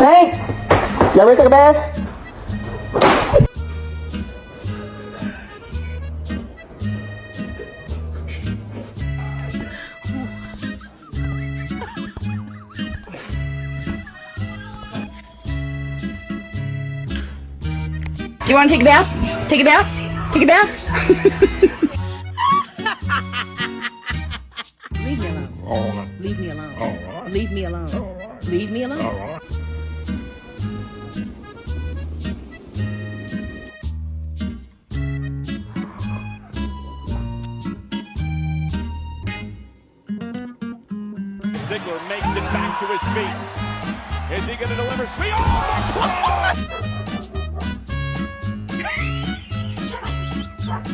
Tank, y'all ready to take a bath? Do you want to take a bath? Take a bath? Take a bath? Leave me alone. All right. Leave me alone. All right. Leave me alone. All right. Leave me alone. All right. Ziggler makes it back to his feet. Is he going to deliver? Oh,